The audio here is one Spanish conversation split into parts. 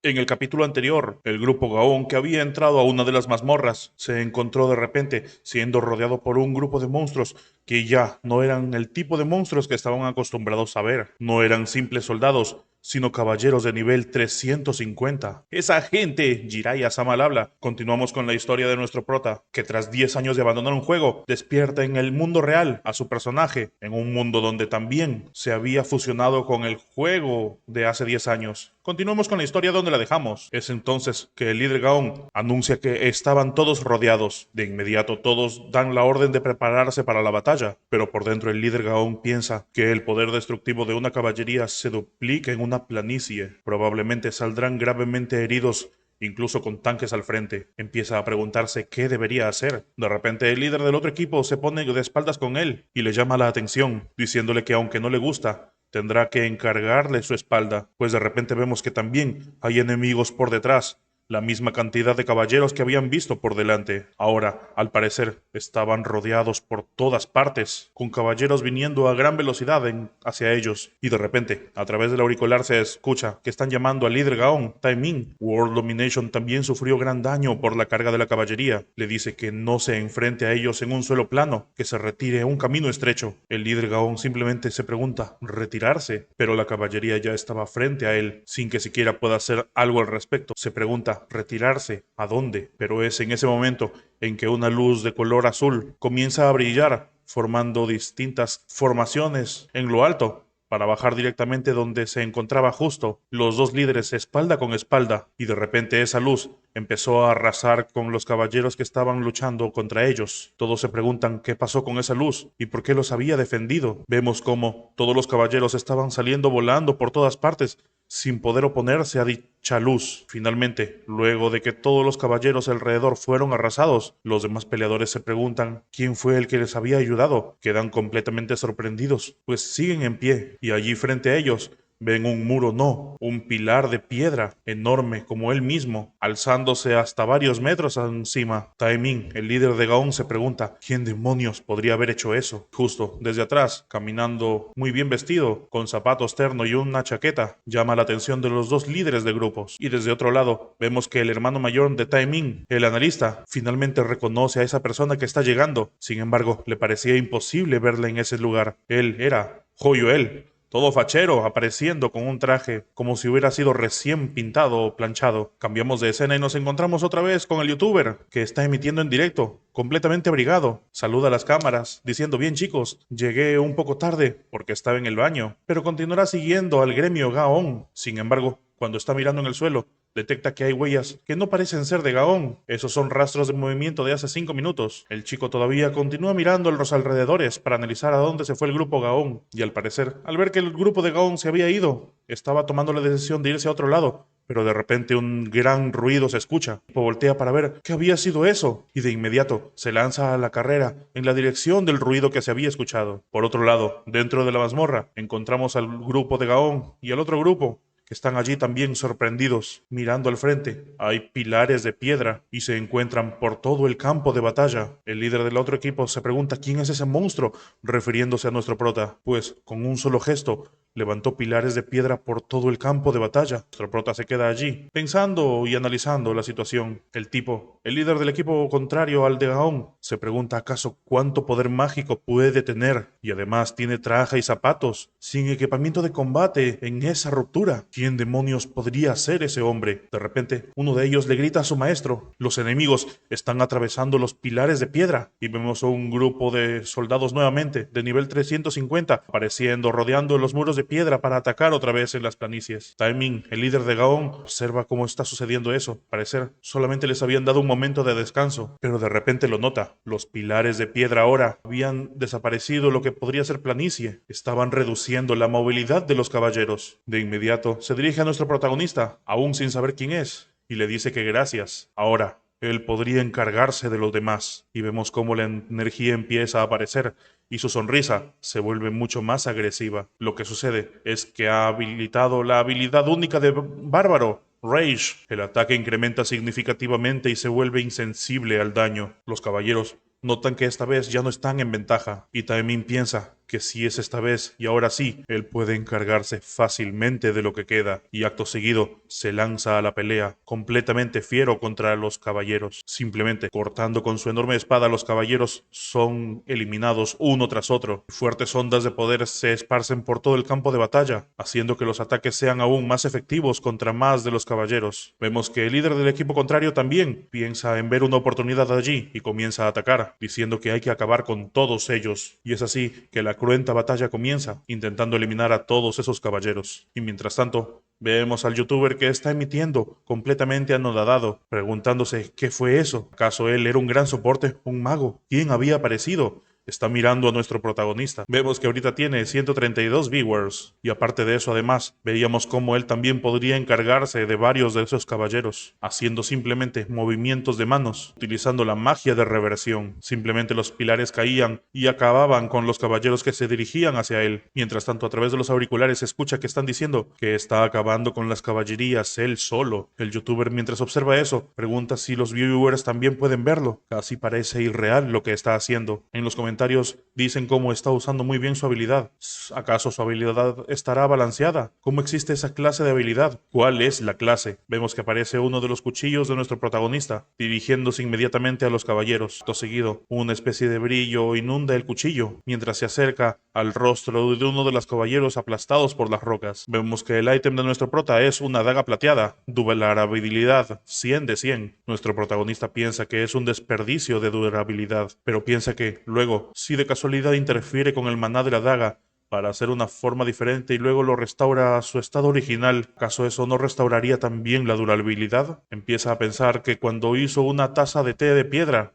En el capítulo anterior, el grupo Gaon, que había entrado a una de las mazmorras, se encontró de repente siendo rodeado por un grupo de monstruos que ya no eran el tipo de monstruos que estaban acostumbrados a ver. No eran simples soldados, sino caballeros de nivel 350. Esa gente, Jiraiya Sama al habla. Continuamos con la historia de nuestro prota, que tras 10 años de abandonar un juego, despierta en el mundo real a su personaje, en un mundo donde también se había fusionado con el juego de hace 10 años. Continuamos con la historia donde la dejamos. Es entonces que el líder Gaon anuncia que estaban todos rodeados. De inmediato todos dan la orden de prepararse para la batalla, pero por dentro el líder Gaon piensa que el poder destructivo de una caballería se duplica en una planicie. Probablemente saldrán gravemente heridos, incluso con tanques al frente. Empieza a preguntarse qué debería hacer. De repente el líder del otro equipo se pone de espaldas con él y le llama la atención, diciéndole que aunque no le gusta, tendrá que encargarle su espalda, pues de repente vemos que también hay enemigos por detrás, la misma cantidad de caballeros que habían visto por delante. Ahora, al parecer, estaban rodeados por todas partes, con caballeros viniendo a gran velocidad hacia ellos. Y de repente, a través del auricular se escucha que están llamando al líder Gaon, Taemin. World Domination también sufrió gran daño por la carga de la caballería. Le dice que no se enfrente a ellos en un suelo plano, que se retire a un camino estrecho. El líder Gaon simplemente se pregunta, ¿retirarse? Pero la caballería ya estaba frente a él, sin que siquiera pueda hacer algo al respecto. Se pregunta, ¿retirarse? ¿A dónde? Pero es en ese momento en que una luz de color azul comienza a brillar, formando distintas formaciones en lo alto, para bajar directamente donde se encontraba justo los dos líderes espalda con espalda, y de repente esa luz empezó a arrasar con los caballeros que estaban luchando contra ellos. Todos se preguntan qué pasó con esa luz y por qué los había defendido. Vemos cómo todos los caballeros estaban saliendo volando por todas partes, sin poder oponerse a dicha luz. Finalmente, luego de que todos los caballeros alrededor fueron arrasados, los demás peleadores se preguntan quién fue el que les había ayudado. Quedan completamente sorprendidos, pues siguen en pie, y allí frente a ellos ven un muro, no, un pilar de piedra enorme como él mismo, alzándose hasta varios metros encima. Taemin, el líder de Gaon, se pregunta, ¿quién demonios podría haber hecho eso? Justo desde atrás, caminando muy bien vestido, con zapatos terno y una chaqueta, llama la atención de los dos líderes de grupos. Y desde otro lado, vemos que el hermano mayor de Taemin, el analista, finalmente reconoce a esa persona que está llegando. Sin embargo, le parecía imposible verla en ese lugar. Él era Hoyoel, todo fachero, apareciendo con un traje como si hubiera sido recién pintado o planchado. Cambiamos de escena y nos encontramos otra vez con el youtuber, que está emitiendo en directo, completamente abrigado. Saluda a las cámaras, diciendo, bien chicos, llegué un poco tarde porque estaba en el baño, pero continuará siguiendo al gremio Gaon. Sin embargo, cuando está mirando en el suelo, detecta que hay huellas que no parecen ser de Gaon. Esos son rastros de movimiento de hace 5 minutos. El chico todavía continúa mirando a los alrededores para analizar a dónde se fue el grupo Gaon. Y al parecer, al ver que el grupo de Gaon se había ido, estaba tomando la decisión de irse a otro lado. Pero de repente un gran ruido se escucha. Voltea para ver qué había sido eso. Y de inmediato se lanza a la carrera en la dirección del ruido que se había escuchado. Por otro lado, dentro de la mazmorra, encontramos al grupo de Gaon y al otro grupo, que están allí también sorprendidos, mirando al frente. Hay pilares de piedra y se encuentran por todo el campo de batalla. El líder del otro equipo se pregunta quién es ese monstruo, refiriéndose a nuestro prota, pues con un solo gesto levantó pilares de piedra por todo el campo de batalla. Nuestro prota se queda allí, pensando y analizando la situación. El tipo, el líder del equipo contrario al de Gaon, se pregunta acaso cuánto poder mágico puede tener, y además tiene traje y zapatos, sin equipamiento de combate en esa ruptura. ¿Quién demonios podría ser ese hombre? De repente, uno de ellos le grita a su maestro. Los enemigos están atravesando los pilares de piedra, y vemos a un grupo de soldados nuevamente, de nivel 350, apareciendo, rodeando los muros de piedra para atacar otra vez en las planicies. Taemin, el líder de Gaon, observa cómo está sucediendo eso. Parecer solamente les habían dado un momento de descanso, pero de repente lo nota. Los pilares de piedra ahora habían desaparecido lo que podría ser planicie. Estaban reduciendo la movilidad de los caballeros. De inmediato se dirige a nuestro protagonista, aún sin saber quién es, y le dice que gracias. Ahora, él podría encargarse de los demás. Y vemos cómo la energía empieza a aparecer y su sonrisa se vuelve mucho más agresiva. Lo que sucede es que ha habilitado la habilidad única de Bárbaro, Rage. El ataque incrementa significativamente y se vuelve insensible al daño. Los caballeros notan que esta vez ya no están en ventaja, y Taemin piensa que si es esta vez y ahora sí, él puede encargarse fácilmente de lo que queda, y acto seguido se lanza a la pelea, completamente fiero contra los caballeros. Simplemente cortando con su enorme espada, los caballeros son eliminados uno tras otro. Fuertes ondas de poder se esparcen por todo el campo de batalla, haciendo que los ataques sean aún más efectivos contra más de los caballeros. Vemos que el líder del equipo contrario también piensa en ver una oportunidad allí y comienza a atacar, diciendo que hay que acabar con todos ellos. Y es así que la cruenta batalla comienza, intentando eliminar a todos esos caballeros. Y mientras tanto, vemos al youtuber que está emitiendo, completamente anodadado, preguntándose ¿qué fue eso? ¿Acaso él era un gran soporte, un mago? ¿Quién había aparecido? Está mirando a nuestro protagonista. Vemos que ahorita tiene 132 viewers. Y aparte de eso, además, veíamos cómo él también podría encargarse de varios de esos caballeros, haciendo simplemente movimientos de manos, utilizando la magia de reversión. Simplemente los pilares caían y acababan con los caballeros que se dirigían hacia él. Mientras tanto, a través de los auriculares se escucha que están diciendo que está acabando con las caballerías él solo. El youtuber, mientras observa eso, pregunta si los viewers también pueden verlo. Casi parece irreal lo que está haciendo. En los comentarios dicen cómo está usando muy bien su habilidad. ¿Acaso su habilidad estará balanceada? ¿Cómo existe esa clase de habilidad? ¿Cuál es la clase? Vemos que aparece uno de los cuchillos de nuestro protagonista, dirigiéndose inmediatamente a los caballeros. Acto seguido, una especie de brillo inunda el cuchillo, mientras se acerca al rostro de uno de los caballeros aplastados por las rocas. Vemos que el ítem de nuestro prota es una daga plateada, durabilidad 100 de 100. Nuestro protagonista piensa que es un desperdicio de durabilidad, pero piensa que luego, si de casualidad interfiere con el maná de la daga para hacer una forma diferente y luego lo restaura a su estado original, ¿acaso eso no restauraría también la durabilidad? Empieza a pensar que cuando hizo una taza de té de piedra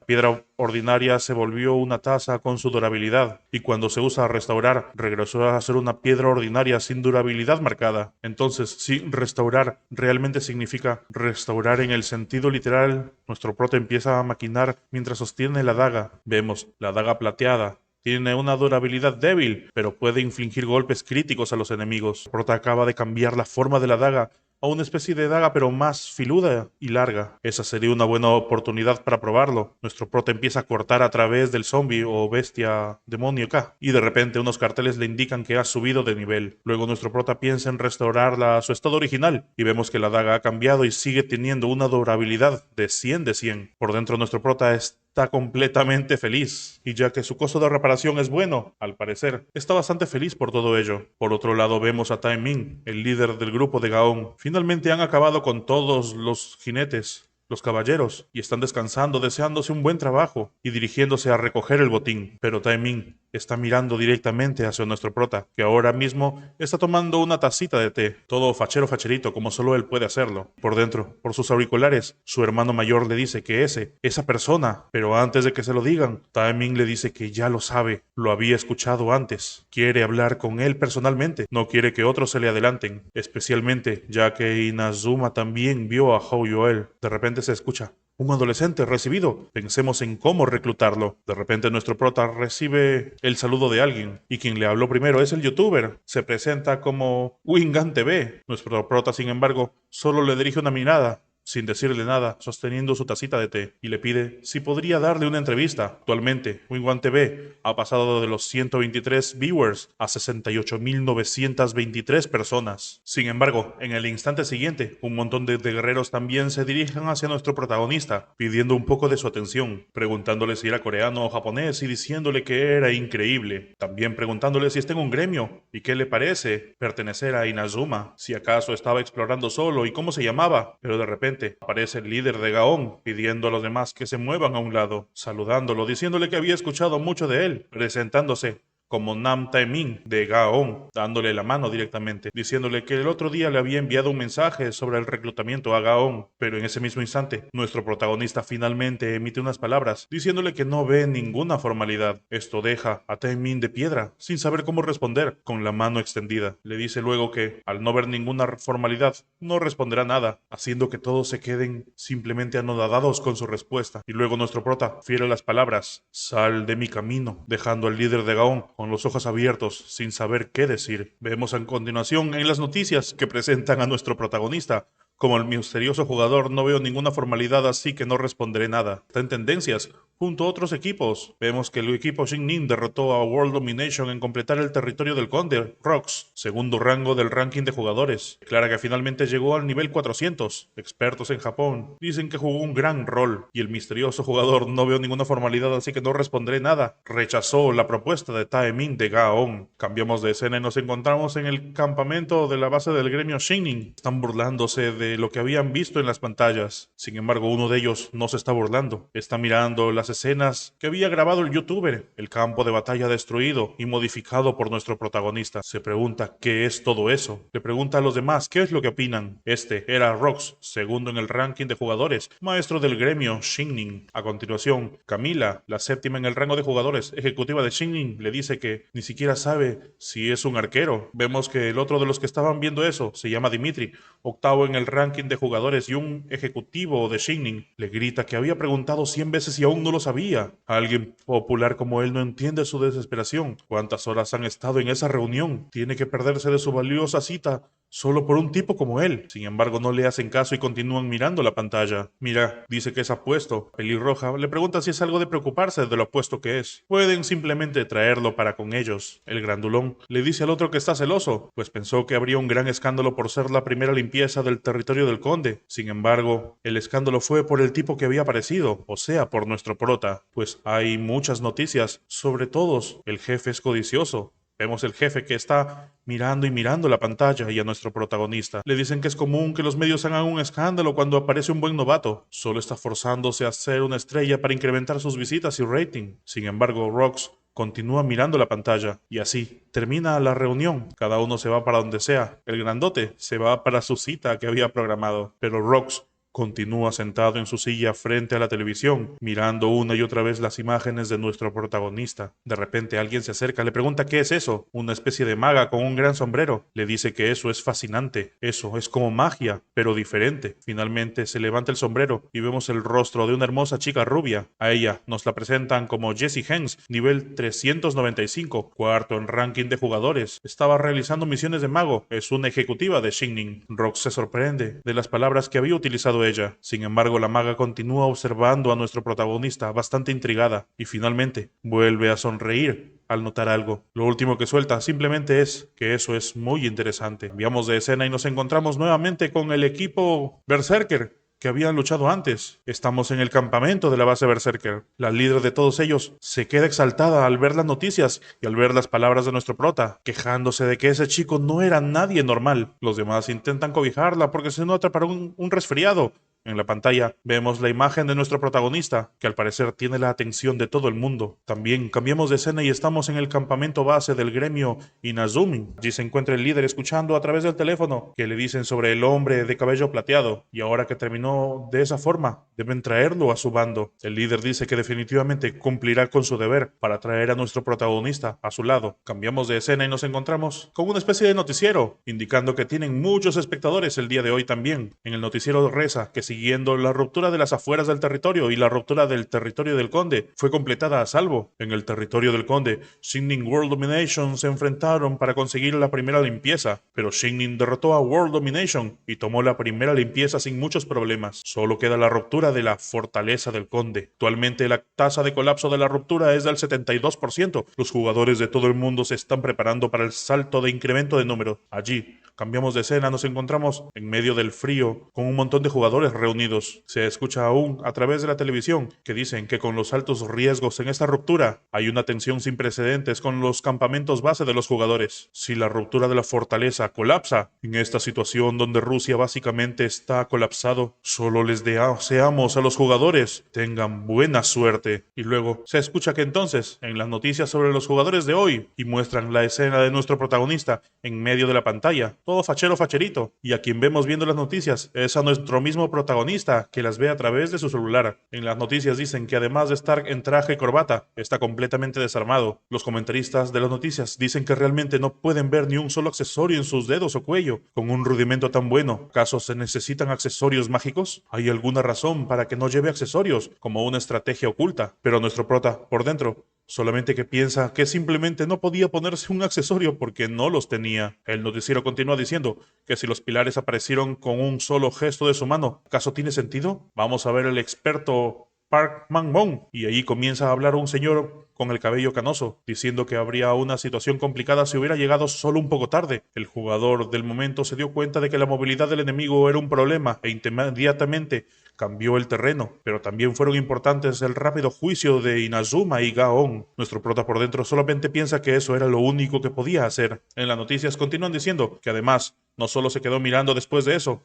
ordinaria se volvió una taza con su durabilidad, y cuando se usa a restaurar, regresó a ser una piedra ordinaria sin durabilidad marcada. Entonces, si restaurar realmente significa restaurar en el sentido literal, nuestro prota empieza a maquinar mientras sostiene la daga. Vemos la daga plateada. Tiene una durabilidad débil, pero puede infligir golpes críticos a los enemigos. El prota acaba de cambiar la forma de la daga a una especie de daga pero más filuda y larga. Esa sería una buena oportunidad para probarlo. Nuestro prota empieza a cortar a través del zombie o bestia demoníaca y de repente unos carteles le indican que ha subido de nivel. Luego nuestro prota piensa en restaurarla a su estado original y vemos que la daga ha cambiado y sigue teniendo una durabilidad de 100 de 100. Por dentro nuestro prota está completamente feliz, y ya que su costo de reparación es bueno, al parecer, está bastante feliz por todo ello. Por otro lado vemos a Tai Ming, el líder del grupo de Gaon. Finalmente han acabado con todos los jinetes, los caballeros, y están descansando, deseándose un buen trabajo y dirigiéndose a recoger el botín. Pero Tai Ming está mirando directamente hacia nuestro prota, que ahora mismo está tomando una tacita de té, todo facherito como solo él puede hacerlo. Por dentro, por sus auriculares, su hermano mayor le dice que esa persona, pero antes de que se lo digan, Tai Ming le dice que ya lo sabe, lo había escuchado antes, quiere hablar con él personalmente, no quiere que otros se le adelanten, especialmente ya que Inazuma también vio a Hou Yoel. De repente se escucha: un adolescente recibido. Pensemos en cómo reclutarlo. De repente nuestro prota recibe el saludo de alguien, y quien le habló primero es el youtuber. Se presenta como Wingan TV. Nuestro prota, sin embargo, solo le dirige una mirada, sin decirle nada, sosteniendo su tacita de té, y le pide si podría darle una entrevista. Actualmente, Wingwan TV ha pasado de los 123 viewers a 68.923 personas. Sin embargo, en el instante siguiente, un montón de guerreros también se dirigen hacia nuestro protagonista, pidiendo un poco de su atención, preguntándole si era coreano o japonés y diciéndole que era increíble. También preguntándole si está en un gremio y qué le parece pertenecer a Inazuma, si acaso estaba explorando solo y cómo se llamaba. Pero de repente aparece el líder de Gaon pidiendo a los demás que se muevan a un lado, saludándolo, diciéndole que había escuchado mucho de él, presentándose como Nam Tae Min de Gaon, dándole la mano directamente, diciéndole que el otro día le había enviado un mensaje sobre el reclutamiento a Gaon, pero en ese mismo instante, nuestro protagonista finalmente emite unas palabras, diciéndole que no ve ninguna formalidad. Esto deja a Tae Min de piedra, sin saber cómo responder, con la mano extendida. Le dice luego que, al no ver ninguna formalidad, no responderá nada, haciendo que todos se queden simplemente anodadados con su respuesta. Y luego nuestro prota fiere las palabras: sal de mi camino, dejando al líder de Gaon con los ojos abiertos, sin saber qué decir. Vemos a continuación en las noticias que presentan a nuestro protagonista como el misterioso jugador: no veo ninguna formalidad, así que no responderé nada. Está en tendencias junto a otros equipos. Vemos que el equipo Shin-Nin derrotó a World Domination en completar el territorio del Conde, Rox, segundo rango del ranking de jugadores. Declara que finalmente llegó al nivel 400. Expertos en Japón dicen que jugó un gran rol y el misterioso jugador no veo ninguna formalidad, así que no responderé nada. Rechazó la propuesta de Taemin de Gaon. Cambiamos de escena y nos encontramos en el campamento de la base del gremio Shin-Nin. Están burlándose de lo que habían visto en las pantallas. Sin embargo, uno de ellos no se está burlando. Está mirando las escenas que había grabado el youtuber. El campo de batalla destruido y modificado por nuestro protagonista. Se pregunta qué es todo eso. Le pregunta a los demás qué es lo que opinan. Este era Rox, segundo en el ranking de jugadores, maestro del gremio Shin-Nin. A continuación, Camila, la séptima en el rango de jugadores, ejecutiva de Shin-Nin, le dice que ni siquiera sabe si es un arquero. Vemos que el otro de los que estaban viendo eso se llama Dimitri, octavo en el ranking de jugadores y un ejecutivo de Shin-Nin. Le grita que había preguntado 100 veces y aún no lo sabía. Alguien popular como él no entiende su desesperación. ¿Cuántas horas han estado en esa reunión? Tiene que perderse de su valiosa cita solo por un tipo como él. Sin embargo, no le hacen caso y continúan mirando la pantalla. Mira, dice que es apuesto. Pelirroja le pregunta si es algo de preocuparse de lo apuesto que es. Pueden simplemente traerlo para con ellos. El grandulón le dice al otro que está celoso, pues pensó que habría un gran escándalo por ser la primera limpieza del territorio del conde. Sin embargo, el escándalo fue por el tipo que había aparecido, o sea, por nuestro prota, pues hay muchas noticias sobre todos. El jefe es codicioso. Vemos el jefe que está mirando y mirando la pantalla y a nuestro protagonista. Le dicen que es común que los medios hagan un escándalo cuando aparece un buen novato. Solo está forzándose a ser una estrella para incrementar sus visitas y rating. Sin embargo, Rox continúa mirando la pantalla y así termina la reunión. Cada uno se va para donde sea. El grandote se va para su cita que había programado, pero Rox continúa sentado en su silla frente a la televisión, mirando una y otra vez las imágenes de nuestro protagonista. De repente alguien se acerca, le pregunta qué es eso, una especie de maga con un gran sombrero. Le dice que eso es fascinante, eso es como magia, pero diferente. Finalmente se levanta el sombrero y vemos el rostro de una hermosa chica rubia. A ella nos la presentan como Jessie Hens, nivel 395, cuarto en ranking de jugadores. Estaba realizando misiones de mago, es una ejecutiva de Shin-Nin. Rox se sorprende de las palabras que había utilizado ella. Sin embargo, la maga continúa observando a nuestro protagonista, bastante intrigada, y finalmente vuelve a sonreír al notar algo. Lo último que suelta simplemente es que eso es muy interesante. Cambiamos de escena y nos encontramos nuevamente con el equipo Berserker que habían luchado antes. Estamos en el campamento de la base Berserker. La líder de todos ellos se queda exaltada al ver las noticias y al ver las palabras de nuestro prota, quejándose de que ese chico no era nadie normal. Los demás intentan cobijarla porque se nota para un resfriado. En la pantalla vemos la imagen de nuestro protagonista, que al parecer tiene la atención de todo el mundo. También cambiamos de escena y estamos en el campamento base del gremio Inazumi. Allí se encuentra el líder escuchando a través del teléfono que le dicen sobre el hombre de cabello plateado, y ahora que terminó de esa forma, deben traerlo a su bando. El líder dice que definitivamente cumplirá con su deber para traer a nuestro protagonista a su lado. Cambiamos de escena y nos encontramos con una especie de noticiero, indicando que tienen muchos espectadores el día de hoy también. En el noticiero reza que siguiendo la ruptura de las afueras del territorio y la ruptura del territorio del conde fue completada a salvo. En el territorio del conde, Shin-Nin World Domination se enfrentaron para conseguir la primera limpieza, pero Shin-Nin derrotó a World Domination y tomó la primera limpieza sin muchos problemas. Solo queda la ruptura de la fortaleza del conde. Actualmente la tasa de colapso de la ruptura es del 72%. Los jugadores de todo el mundo se están preparando para el salto de incremento de número. Allí, cambiamos de escena, nos encontramos en medio del frío con un montón de jugadores reunidos. Se escucha aún a través de la televisión que dicen que con los altos riesgos en esta ruptura hay una tensión sin precedentes con los campamentos base de los jugadores. Si la ruptura de la fortaleza colapsa, en esta situación donde Rusia básicamente está colapsado, solo les deseamos a los jugadores tengan buena suerte. Y luego se escucha que entonces en las noticias sobre los jugadores de hoy y muestran la escena de nuestro protagonista en medio de la pantalla, todo fachero facherito, y a quien vemos viendo las noticias es a nuestro mismo protagonista que las ve a través de su celular. En las noticias dicen que además de estar en traje y corbata, está completamente desarmado. Los comentaristas de las noticias dicen que realmente no pueden ver ni un solo accesorio en sus dedos o cuello. Con un rudimento tan bueno, ¿acaso se necesitan accesorios mágicos? ¿Hay alguna razón para que no lleve accesorios, como una estrategia oculta? Pero nuestro prota, por dentro, solamente que piensa que simplemente no podía ponerse un accesorio porque no los tenía. El noticiero continúa diciendo que si los pilares aparecieron con un solo gesto de su mano, ¿acaso tiene sentido? Vamos a ver el experto Park Man-won, y ahí comienza a hablar un señor con el cabello canoso, diciendo que habría una situación complicada si hubiera llegado solo un poco tarde. El jugador del momento se dio cuenta de que la movilidad del enemigo era un problema e inmediatamente cambió el terreno, pero también fueron importantes el rápido juicio de Inazuma y Gaon. Nuestro prota por dentro solamente piensa que eso era lo único que podía hacer. En las noticias continúan diciendo que además no solo se quedó mirando después de eso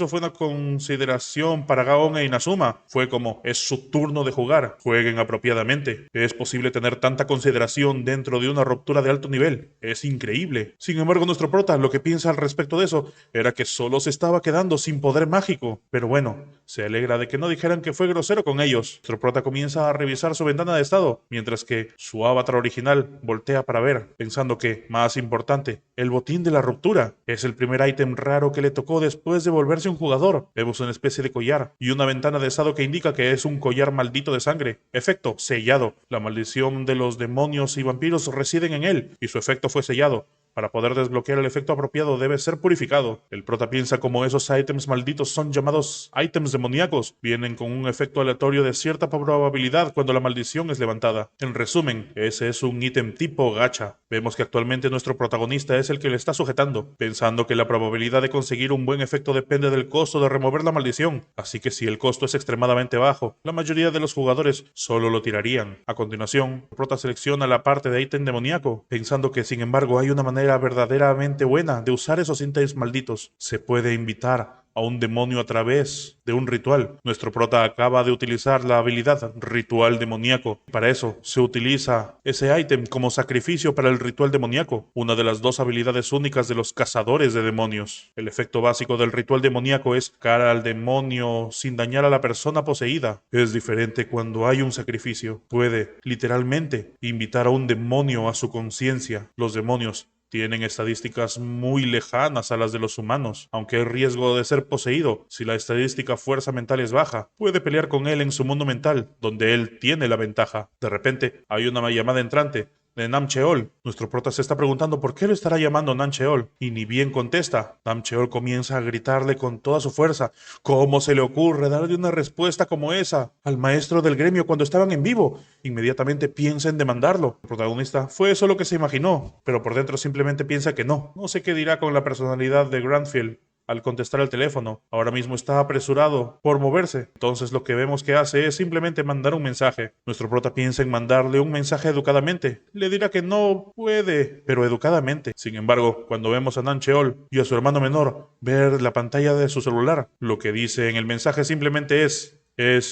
fue una consideración para Gaon e Inazuma. Fue como, es su turno de jugar, jueguen apropiadamente. Es posible tener tanta consideración dentro de una ruptura de alto nivel. Es increíble. Sin embargo, nuestro prota lo que piensa al respecto de eso era que solo se estaba quedando sin poder mágico. Pero bueno, se alegra de que no dijeran que fue grosero con ellos. Nuestro prota comienza a revisar su ventana de estado, mientras que su avatar original voltea para ver, pensando que, más importante, el botín de la ruptura es el primer ítem raro que le tocó después de volverse un jugador. Vemos una especie de collar y una ventana de estado que indica que es un collar maldito de sangre. Efecto, sellado. La maldición de los demonios y vampiros residen en él y su efecto fue sellado. Para poder desbloquear el efecto apropiado debe ser purificado. El prota piensa como esos ítems malditos son llamados ítems demoníacos. Vienen con un efecto aleatorio de cierta probabilidad cuando la maldición es levantada. En resumen, ese es un ítem tipo gacha. Vemos que actualmente nuestro protagonista es el que le está sujetando, pensando que la probabilidad de conseguir un buen efecto depende del costo de remover la maldición. Así que si el costo es extremadamente bajo, la mayoría de los jugadores solo lo tirarían. A continuación, el prota selecciona la parte de ítem demoníaco, pensando que sin embargo hay una manera verdaderamente buena de usar esos ítems malditos. Se puede invitar a un demonio a través de un ritual. Nuestro prota acaba de utilizar la habilidad ritual demoníaco. Para eso se utiliza ese ítem como sacrificio para el ritual demoníaco, una de las dos habilidades únicas de los cazadores de demonios. El efecto básico del ritual demoníaco es cara al demonio sin dañar a la persona poseída. Es diferente cuando hay un sacrificio. Puede, literalmente, invitar a un demonio a su conciencia. Los demonios tienen estadísticas muy lejanas a las de los humanos, aunque hay riesgo de ser poseído. Si la estadística fuerza mental es baja, puede pelear con él en su mundo mental, donde él tiene la ventaja. De repente, hay una llamada entrante de Namcheol. Nuestro prota se está preguntando por qué lo estará llamando Namcheol, y ni bien contesta. Namcheol comienza a gritarle con toda su fuerza. ¿Cómo se le ocurre darle una respuesta como esa al maestro del gremio cuando estaban en vivo? Inmediatamente piensa en demandarlo. El protagonista fue eso lo que se imaginó, pero por dentro simplemente piensa que no. No sé qué dirá con la personalidad de Grandfield al contestar el teléfono. Ahora mismo está apresurado por moverse. Entonces lo que vemos que hace es simplemente mandar un mensaje. Nuestro prota piensa en mandarle un mensaje educadamente. Le dirá que no puede, pero educadamente. Sin embargo, cuando vemos a Nancheol y a su hermano menor ver la pantalla de su celular, lo que dice en el mensaje simplemente es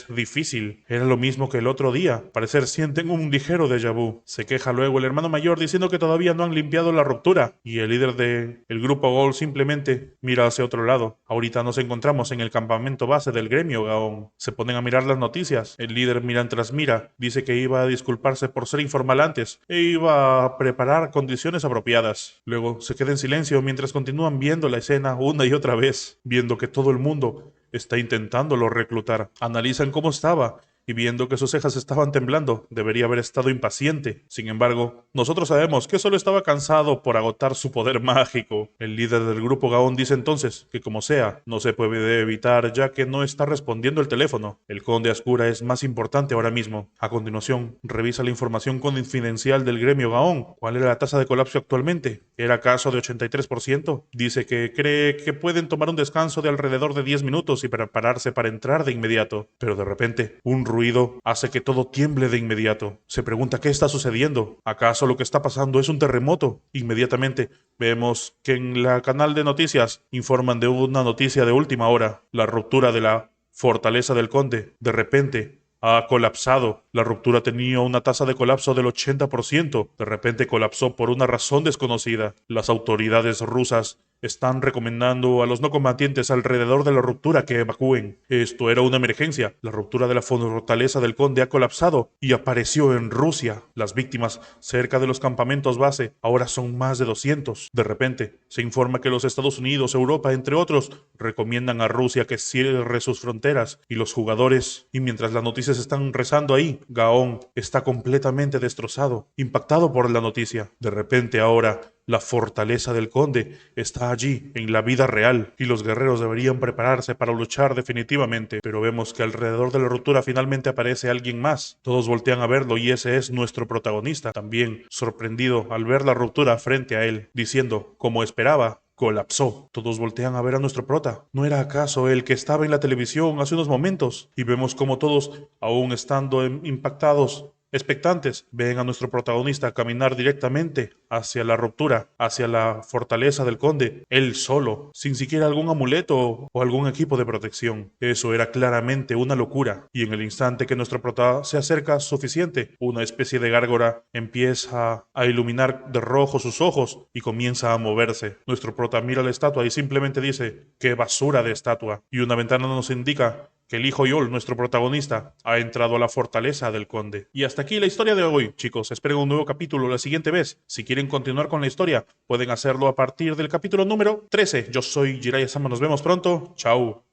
difícil. Era lo mismo que el otro día. Parecer sienten un ligero déjà vu. Se queja luego el hermano mayor diciendo que todavía no han limpiado la ruptura. Y el líder del grupo Gold simplemente mira hacia otro lado. Ahorita nos encontramos en el campamento base del gremio Gaon. Se ponen a mirar las noticias. El líder mientras mira. Dice que iba a disculparse por ser informal antes. E iba a preparar condiciones apropiadas. Luego se queda en silencio mientras continúan viendo la escena una y otra vez. Viendo que todo el mundo está intentándolo reclutar. Analizan cómo estaba y viendo que sus cejas estaban temblando, debería haber estado impaciente. Sin embargo, nosotros sabemos que solo estaba cansado por agotar su poder mágico. El líder del grupo Gaon dice entonces que como sea, no se puede evitar ya que no está respondiendo el teléfono. El conde Ascura es más importante ahora mismo. A continuación, revisa la información confidencial del gremio Gaon. ¿Cuál era la tasa de colapso actualmente? ¿Era acaso de 83%? Dice que cree que pueden tomar un descanso de alrededor de 10 minutos y prepararse para entrar de inmediato. Pero de repente, un ruido hace que todo tiemble de inmediato. Se pregunta qué está sucediendo. ¿Acaso lo que está pasando es un terremoto? Inmediatamente vemos que en la canal de noticias informan de una noticia de última hora. La ruptura de la fortaleza del conde. De repente ha colapsado. La ruptura tenía una tasa de colapso del 80%. De repente colapsó por una razón desconocida. Las autoridades rusas están recomendando a los no combatientes alrededor de la ruptura que evacúen. Esto era una emergencia. La ruptura de la fortaleza del conde ha colapsado y apareció en Rusia. Las víctimas cerca de los campamentos base ahora son más de 200. De repente, se informa que los Estados Unidos, Europa, entre otros, recomiendan a Rusia que cierre sus fronteras y los jugadores, y mientras las noticias están rezando ahí, Gaón está completamente destrozado, impactado por la noticia. De repente ahora, la fortaleza del conde está allí, en la vida real, y los guerreros deberían prepararse para luchar definitivamente. Pero vemos que alrededor de la ruptura finalmente aparece alguien más. Todos voltean a verlo y ese es nuestro protagonista, también sorprendido al ver la ruptura frente a él, diciendo, como esperaba, colapsó. Todos voltean a ver a nuestro prota. ¿No era acaso el que estaba en la televisión hace unos momentos? Y vemos como todos, aún estando impactados, expectantes, ven a nuestro protagonista caminar directamente hacia la ruptura, hacia la fortaleza del conde, él solo, sin siquiera algún amuleto o algún equipo de protección. Eso era claramente una locura, y en el instante que nuestro prota se acerca suficiente, una especie de gárgora empieza a iluminar de rojo sus ojos y comienza a moverse. Nuestro prota mira la estatua y simplemente dice, ¡qué basura de estatua! Y una ventana nos indica que el hijo Yol, nuestro protagonista, ha entrado a la fortaleza del conde. Y hasta aquí la historia de hoy, chicos. Esperen un nuevo capítulo la siguiente vez. Si quieren continuar con la historia, pueden hacerlo a partir del capítulo número 13. Yo soy Jiraiya Sama, nos vemos pronto. Chao.